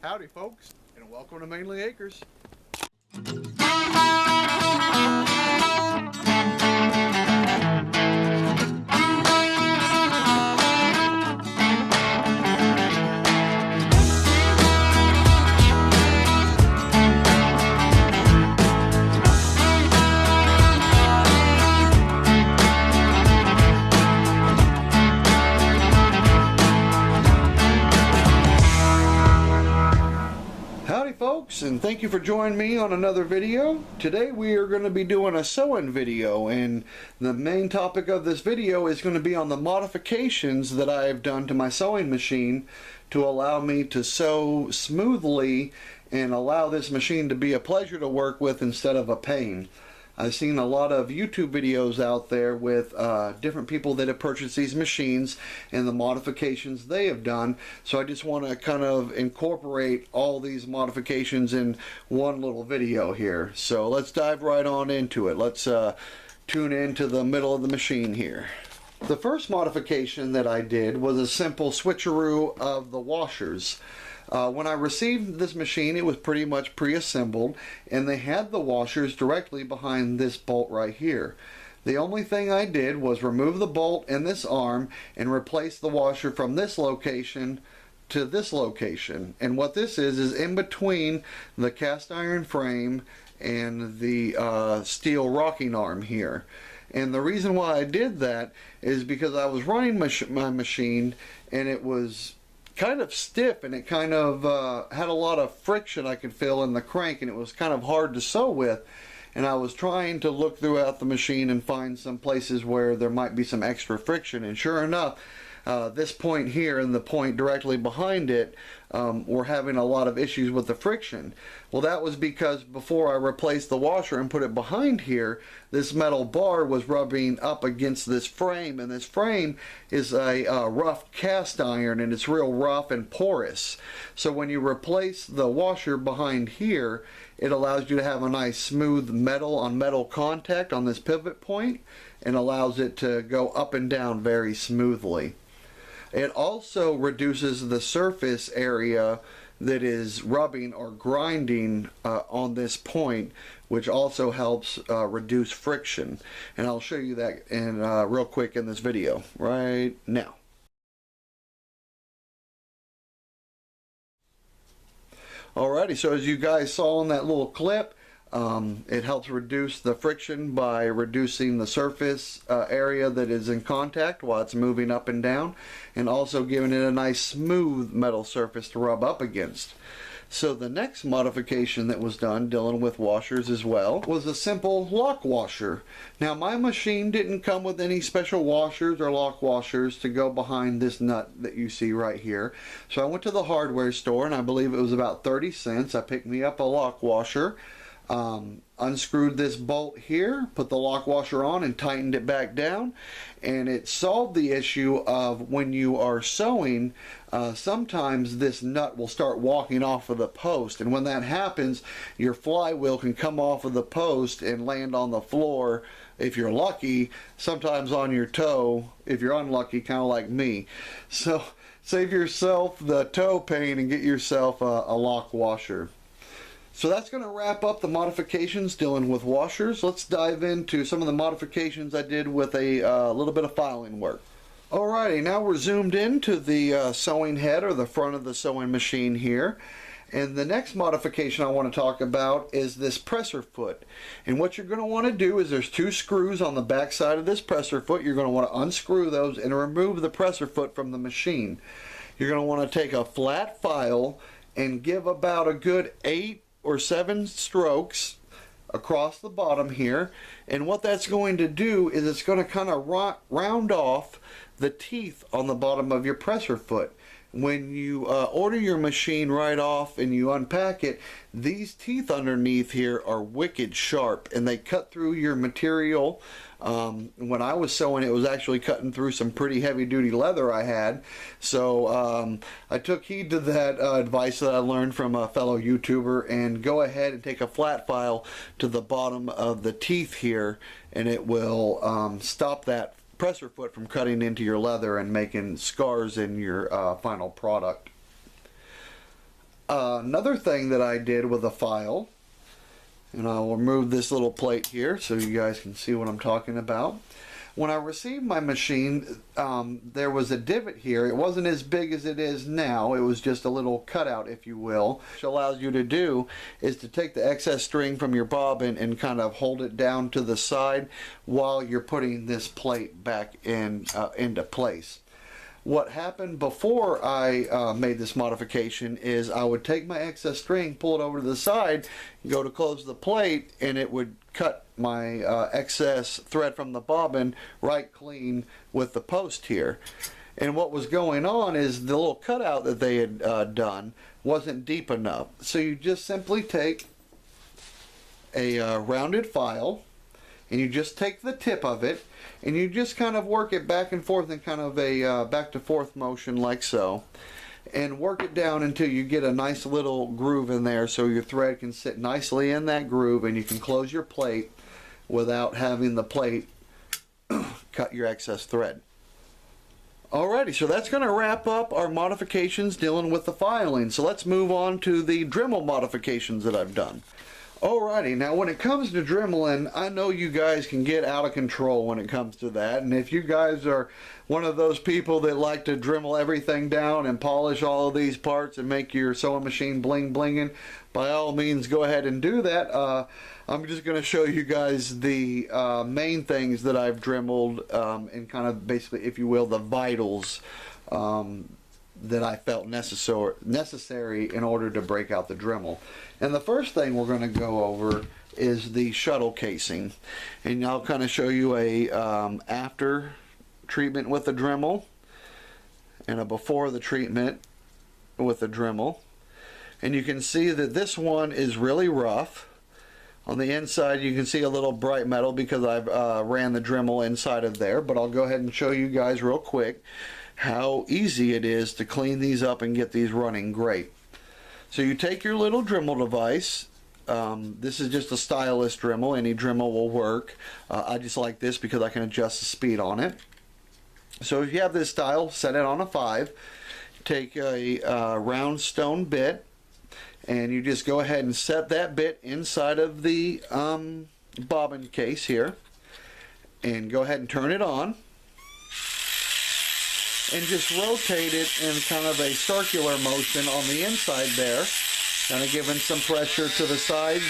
Howdy folks, and welcome to Mainely Acres. Howdy folks, and thank you for joining me on another video. Today we are going to be doing a sewing video, and the main topic of this video is going to be on the modifications that I have done to my sewing machine to allow me to sew smoothly and allow this machine to be a pleasure to work with instead of a pain. I've seen a lot of YouTube videos out there with different people that have purchased these machines and the modifications they have done. So I just want to kind of incorporate all these modifications in one little video here. So let's dive right on into it. Let's tune into the middle of the machine here. The first modification that I did was a simple switcheroo of the washers. When I received this machine, it was pretty much pre-assembled, and they had the washers directly behind this bolt right here. The only thing I did was remove the bolt in this arm and replace the washer from this location to this location. And what this is in between the cast iron frame and the steel rocking arm here. And the reason why I did that is because I was running my machine and it was kind of stiff, and it kind of had a lot of friction I could feel in the crank, and it was kind of hard to sew with. And I was trying to look throughout the machine and find some places where there might be some extra friction, and sure enough, this point here and the point directly behind it were having a lot of issues with the friction. Well, that was because before I replaced the washer and put it behind here, this metal bar was rubbing up against this frame, and this frame is a rough cast iron, and it's real rough and porous. So when you replace the washer behind here, it allows you to have a nice smooth metal on metal contact on this pivot point, and allows it to go up and down very smoothly. It also reduces the surface area that is rubbing or grinding on this point, which also helps reduce friction. And I'll show you that in real quick in this video right now. Alrighty, so as you guys saw in that little clip, it helps reduce the friction by reducing the surface area that is in contact while it's moving up and down, and also giving it a nice smooth metal surface to rub up against. So the next modification that was done, dealing with washers as well, was a simple lock washer. Now my machine didn't come with any special washers or lock washers to go behind this nut that you see right here. So I went to the hardware store, and I believe it was about 30 cents. I picked me up a lock washer. Unscrewed this bolt here, put the lock washer on, and tightened it back down, and it solved the issue of when you are sewing, sometimes this nut will start walking off of the post, and when that happens, your flywheel can come off of the post and land on the floor if you're lucky, sometimes on your toe if you're unlucky, kind of like me. So save yourself the toe pain and get yourself a lock washer. So that's going to wrap up the modifications dealing with washers. Let's dive into some of the modifications I did with a little bit of filing work. Alrighty, now we're zoomed into the sewing head, or the front of the sewing machine here. And the next modification I want to talk about is this presser foot. And what you're going to want to do is there's two screws on the back side of this presser foot. You're going to want to unscrew those and remove the presser foot from the machine. You're going to want to take a flat file and give about a good 8 or 7 strokes across the bottom here, and what that's going to do is it's going to kind of round off the teeth on the bottom of your presser foot. When you order your machine right off and you unpack it, these teeth underneath here are wicked sharp, and they cut through your material. When I was sewing, it was actually cutting through some pretty heavy duty leather I had. So I took heed to that advice that I learned from a fellow YouTuber, and go ahead and take a flat file to the bottom of the teeth here, and it will stop that presser foot from cutting into your leather and making scars in your final product. Another thing that I did with a file, and I'll remove this little plate here so you guys can see what I'm talking about. When I received my machine, there was a divot here. It wasn't as big as it is now. It was just a little cutout, if you will. What allows you to do is to take the excess string from your bobbin and kind of hold it down to the side while you're putting this plate back into place. What happened before I made this modification is I would take my excess string, pull it over to the side, go to close the plate, and it would cut my excess thread from the bobbin right clean with the post here. And what was going on is the little cutout that they had done wasn't deep enough. So you just simply take a rounded file, and you just take the tip of it, and you just kind of work it back and forth in kind of a back to forth motion like so, and work it down until you get a nice little groove in there so your thread can sit nicely in that groove and you can close your plate without having the plate cut your excess thread. Alrighty, so that's going to wrap up our modifications dealing with the filing. So let's move on to the Dremel modifications that I've done. Alrighty, now when it comes to dremeling, I know you guys can get out of control when it comes to that, and if you guys are one of those people that like to Dremel everything down and polish all of these parts and make your sewing machine bling blinging, by all means go ahead and do that. I'm just going to show you guys the main things that I've dremeled and kind of basically, if you will, the vitals that I felt necessary in order to break out the Dremel. And the first thing we're going to go over is the shuttle casing, and I'll kind of show you a after treatment with the Dremel and a before the treatment with the Dremel. And you can see that this one is really rough. On the inside you can see a little bright metal because I've ran the Dremel inside of there, but I'll go ahead and show you guys real quick how easy it is to clean these up and get these running great. So you take your little Dremel device. This is just a stylus Dremel. Any Dremel will work. I just like this because I can adjust the speed on it. So if you have this style, set it on a 5. Take a round stone bit, and you just go ahead and set that bit inside of the bobbin case here, and go ahead and turn it on. And just rotate it in kind of a circular motion on the inside there, kind of giving some pressure to the sides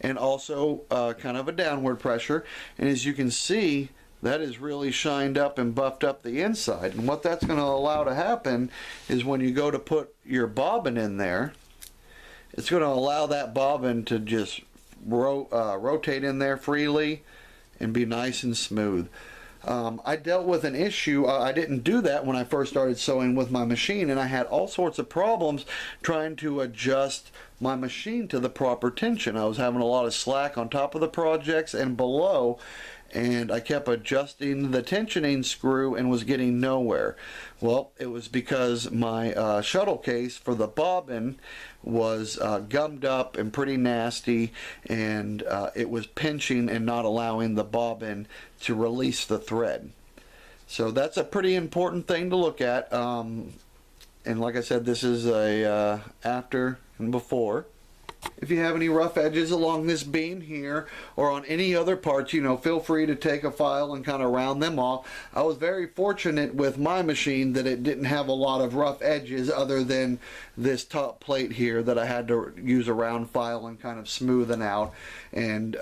and also kind of a downward pressure. And as you can see, that is really shined up and buffed up the inside. And what that's going to allow to happen is when you go to put your bobbin in there, it's going to allow that bobbin to just rotate in there freely and be nice and smooth. I dealt with an issue. I didn't do that when I first started sewing with my machine, and I had all sorts of problems trying to adjust my machine to the proper tension. I was having a lot of slack on top of the projects and below, and I kept adjusting the tensioning screw and was getting nowhere. Well, it was because my shuttle case for the bobbin was gummed up and pretty nasty, and it was pinching and not allowing the bobbin to release the thread. So that's a pretty important thing to look at, and like I said, this is a after and before. If you have any rough edges along this beam here or on any other parts, you know, feel free to take a file and kind of round them off. I was very fortunate with my machine that it didn't have a lot of rough edges other than this top plate here that I had to use a round file and kind of smoothen out and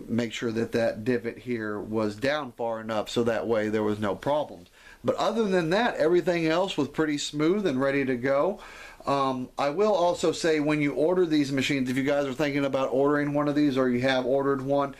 make sure that that divot here was down far enough so that way there was no problems. But other than that, everything else was pretty smooth and ready to go. I will also say, when you order these machines, if you guys are thinking about ordering one of these or you have ordered one,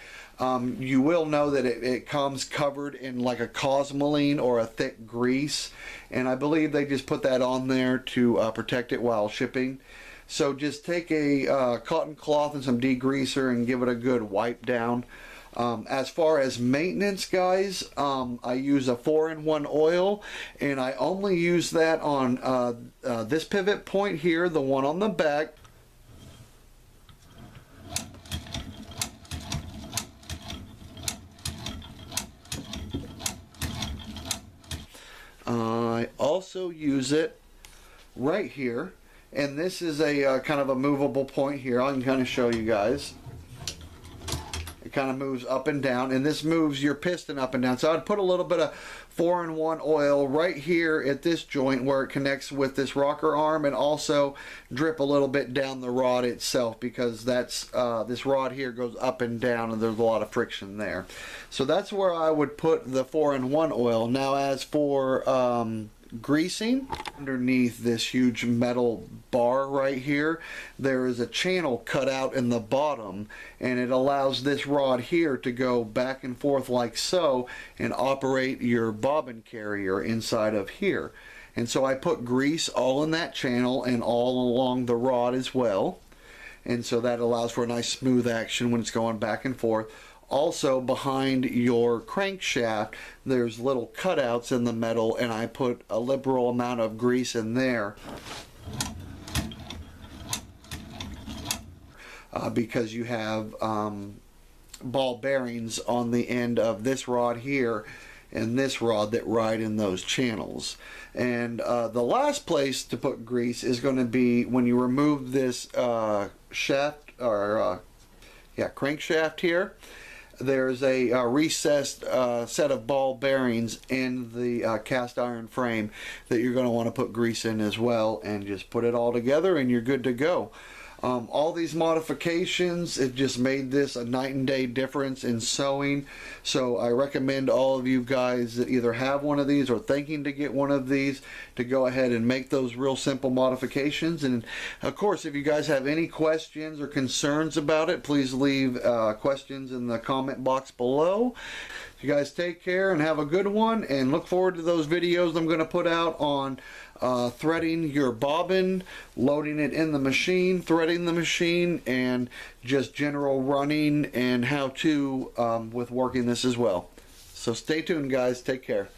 you will know that it comes covered in like a cosmoline or a thick grease, and I believe they just put that on there to protect it while shipping. So just take a cotton cloth and some degreaser and give it a good wipe down. As far as maintenance, guys, I use a 4-in-1 oil, and I only use that on this pivot point here, the one on the back. I also use it right here And this is a kind of a movable point here. I can kind of show you guys. It kind of moves up and down, and this moves your piston up and down. So I'd put a little bit of 4-in-1 oil right here at this joint where it connects with this rocker arm, and also drip a little bit down the rod itself, because that's this rod here goes up and down and there's a lot of friction there. So that's where I would put the 4-in-1 oil. Now as for greasing, underneath this huge metal bar right here, there is a channel cut out in the bottom, and it allows this rod here to go back and forth like so and operate your bobbin carrier inside of here. And so I put grease all in that channel and all along the rod as well, and so that allows for a nice smooth action when it's going back and forth. Also, behind your crankshaft, there's little cutouts in the metal, and I put a liberal amount of grease in there because you have ball bearings on the end of this rod here and this rod that ride in those channels. And the last place to put grease is going to be when you remove this shaft, or crankshaft here. There's a recessed set of ball bearings in the cast iron frame that you're going to want to put grease in as well, and just put it all together and you're good to go. All these modifications, it just made this a night and day difference in sewing. So I recommend all of you guys that either have one of these or thinking to get one of these to go ahead and make those real simple modifications. And of course, if you guys have any questions or concerns about it, please leave questions in the comment box below. You guys take care and have a good one, and look forward to those videos I'm going to put out on threading your bobbin, loading it in the machine, threading the machine, and just general running and how to with working this as well. So stay tuned, guys. Take care.